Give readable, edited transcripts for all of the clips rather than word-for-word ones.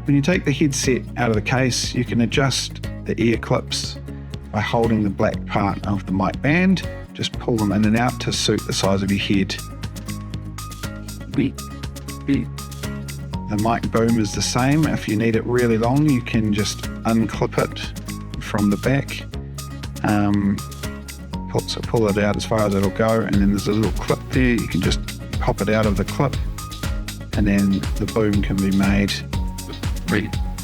When you take the headset out of the case, you can adjust the ear clips by holding the black part of the mic band. Just pull them in and out to suit the size of your head. The mic boom is the same. If you need it really long, you can just unclip it from the back. So pull it out as far as it'll go, and then there's a little clip there. You can just pop it out of the clip, and then the boom can be made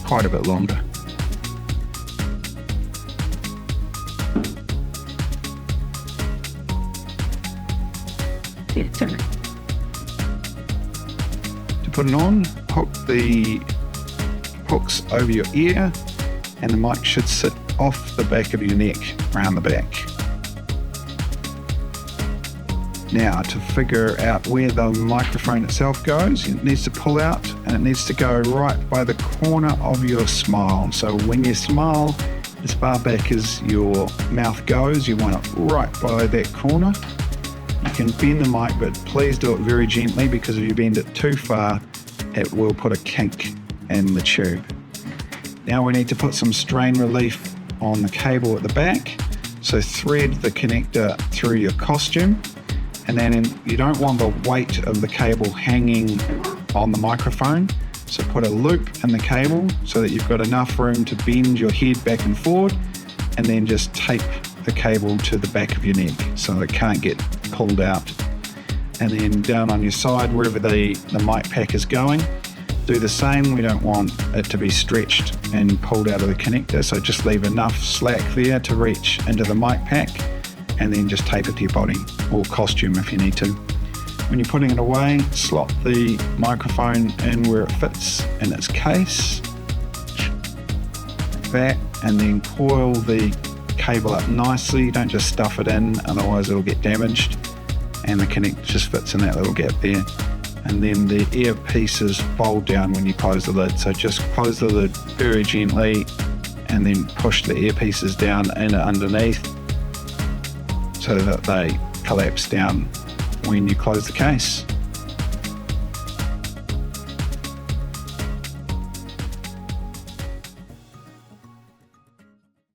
quite a bit longer. To put it on, hook the hooks over your ear, and the mic should sit off the back of your neck, around the back. Now, to figure out where the microphone itself goes, it needs to pull out, and it needs to go right by the corner of your smile. So when you smile, as far back as your mouth goes, you want it right by that corner. You can bend the mic, but please do it very gently, because if you bend it too far, it will put a kink in the tube. Now we need to put some strain relief on the cable at the back. So thread the connector through your costume, and then you don't want the weight of the cable hanging on the microphone. So put a loop in the cable so that you've got enough room to bend your head back and forward, and then just tape the cable to the back of your neck so it can't get pulled out. And then down on your side, wherever the mic pack is going, do the same. We don't want it to be stretched and pulled out of the connector, so just leave enough slack there to reach into the mic pack, and then just tape it to your body or costume if you need to. When you're putting it away, slot the microphone in where it fits in its case, that, and then coil the cable up nicely. Don't just stuff it in, otherwise it'll get damaged, and the connector just fits in that little gap there. And then the earpieces fold down when you close the lid, so just close the lid very gently and then push the earpieces down in underneath so that they collapse down when you close the case.